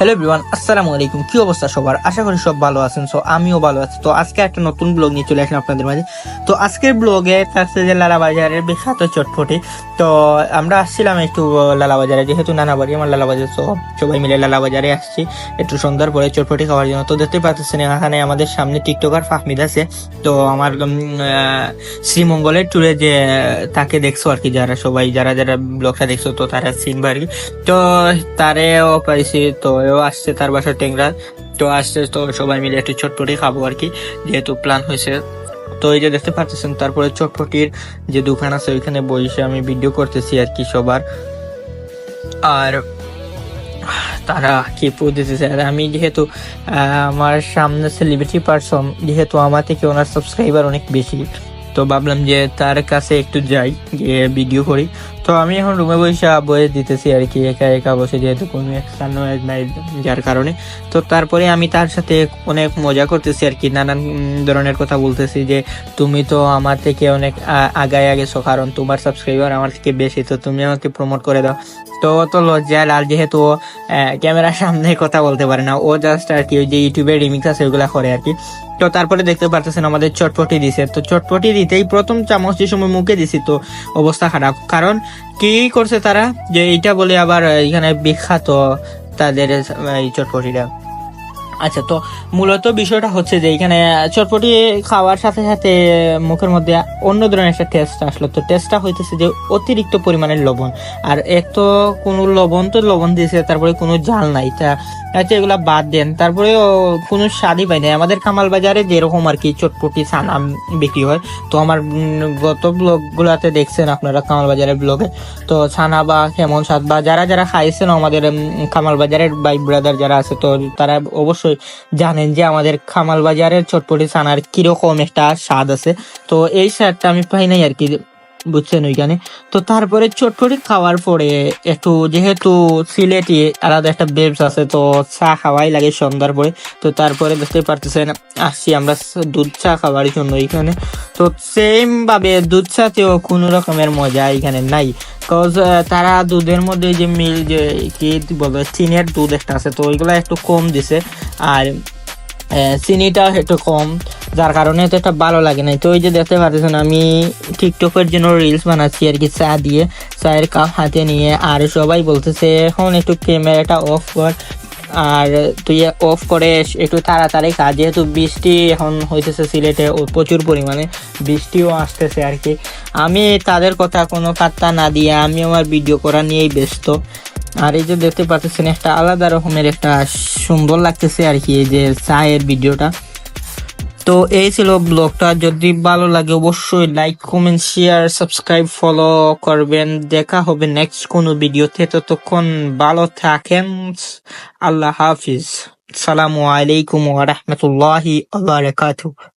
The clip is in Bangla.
হ্যালো এভরিওয়ান, আসসালামু আলাইকুম। কি অবস্থা সবার? আশা করি সব ভালো আছেন। সো আমিও ভালো আছি। তো আজকে একটা নতুন ব্লগ নিয়ে চলে আসলাম আপনাদের মাঝে। তো আজকের ব্লগে থাকছে যে লালা বাজারের বিখ্যাত চটপটি। তো আমরা আসছিলাম একটু লালা বাজারে, যেহেতু নানা বাড়ি আমার লালা বাজার। তো সবাই মিলে লালা বাজারে আসছি একটু সন্ধ্যার পরে চটপটি খাওয়ার জন্য। তো দেখতে পাচ্ছেন এখানে আমাদের সামনে টিকটকার ফাহমিদ আছে। তো আমার শ্রীমঙ্গলের ট্যুরে যে তাকে দেখছো আর কি, যারা সবাই যারা যারা ব্লগটা দেখছো তো তারা চিনবে আর কি। তো তারেও পাইছি, তো এও আসছে তার বাসা টেংরা। তো আসছে, তো সবাই মিলে একটু চটপটি খাবো আর কি, যেহেতু প্ল্যান হয়েছে। তো এই যে দেখতে পাচ্ছেন, তারপরে চটপটির যে দোকান আছে ওইখানে বসে আমি ভিডিও করতেছি আর কি সবার। আর তারা কি দিতেছে, আর আমি যেহেতু আমার সামনে সেলিব্রিটি পারসন, যেহেতু আমার থেকে ওনার সাবস্ক্রাইবার অনেক বেশি, তো ভাবলাম যে তার কাছে একটু যাই, গিয়ে ভিডিও করি। তো আমি এখন রুমে বসে বয়ে দিতেছি আর কি, একা একা বসে, যেহেতু কোনো স্থান নাই যার কারণে। তো তারপরে আমি তার সাথে অনেক মজা করতেছি আর কি, নানান ধরনের কথা বলতেছি যে তুমি তো আমার থেকে অনেক আগায় গেছো, কারণ তোমার সাবস্ক্রাইবার আমার থেকে বেশি, তো তুমি আমাকে প্রমোট করে দাও। তো তো লজ্জায় লাল, যেহেতু ক্যামেরার সামনে কথা বলতে পারে না, ও জাস্ট আর কি ওই যে ইউটিউবের রিমিক্স আছে ওইগুলা করে আর কি। তো তারপরে দেখতে পারতেছেন আমাদের চটপটি দিছে। তো চটপটি দিতেই প্রথম চামচ যে সময় মুখে দিছি তো অবস্থা খারাপ, কারণ কি করছে তারা, যে এইটা বলে আবার এখানে বিখ্যাত তাদের এই চটপটিটা। আচ্ছা, তো মূলত বিষয়টা হচ্ছে যে এখানে চটপটি খাওয়ার সাথে সাথে মুখের মধ্যে অন্য ধরনের একটা টেস্ট আসলো। তো টেস্টটা হইতেছে যে অতিরিক্ত পরিমাণের লবণ, আর এক তো কোনো লবণ তো লবণ দিয়েছে, তারপরে কোনো ঝাল নাই। তা আচ্ছা, এগুলা বাদ দেন, তারপরে কোনো স্বাদই পাই নাই। আমাদের কামাল বাজারে যেরকম আর কি চটপটি ছানা বিক্রি হয়, তো আমার গত ব্লগ গুলাতে দেখছেন আপনারা কামাল বাজারের ব্লগে, তো ছানা বা কেমন স্বাদ, বা যারা যারা খাইছেন আমাদের কামাল বাজারের ভাই ব্রাদার যারা আছে, তো তারা অবশ্যই জানেন যে আমাদের কামাল বাজারের চটপটি ছানার কিরকম একটা স্বাদ আছে। তো এই স্বাদটা আমি পাই নাই আর কি, বুঝছেন ওইখানে। তো তারপরে চটপটি খাওয়ার পরে একটু, যেহেতু সিলেটি আলাদা একটা বেবস আছে, তো চা খাওয়াই লাগে সন্ধ্যার পরে। তো তারপরে দেখতে পারতেছেন আসছি আমরা দুধ চা খাওয়ার জন্য এখানে। তো সেম ভাবে দুধ চাতেও কোনো রকমের মজা এখানে নাই, কজ তারা দুধের মধ্যে যে মিল যে কি বলে চিনের দুধ একটা আছে, তো ওইগুলা একটু কম দিছে, আর চিনিটা একটু কম, যার কারণে তো এটা ভালো লাগে নাই। তো ওই যে দেখতে পাচ্ছেন আমি টিকটকের জন্য রিলস বানাচ্ছি আর কি, চা দিয়ে, চায়ের কাপ হাতে নিয়ে। আর সবাই বলতেছে এখন একটু ক্যামেরাটা অফ কর, আর তুই অফ করে একটু তাড়াতাড়ি খা, যেহেতু বৃষ্টি এখন হইতেছে সিলেটে প্রচুর পরিমাণে, বৃষ্টিও আসতেছে আর কি। আমি তাদের কথা কোনো পাত্তা না দিয়ে আমি আমার ভিডিও করা নিয়েই ব্যস্ত। আর এই যে দেখতে পাচ্ছেন একটা আলাদা রকমের একটা সুন্দর লাগতেছে আর কি এই যে চায়ের ভিডিওটা। তো এই ছিল ব্লগটা, যদি ভালো লাগে অবশ্যই like comment share subscribe follow করবেন। দেখা হবে নেক্সট কোনো ভিডিওতে, ততক্ষণ ভালো থাকেন। আল্লাহ হাফিজ। সালামু আলাইকুম ওয়া রাহমাতুল্লাহি ওয়া বারাকাতুহু।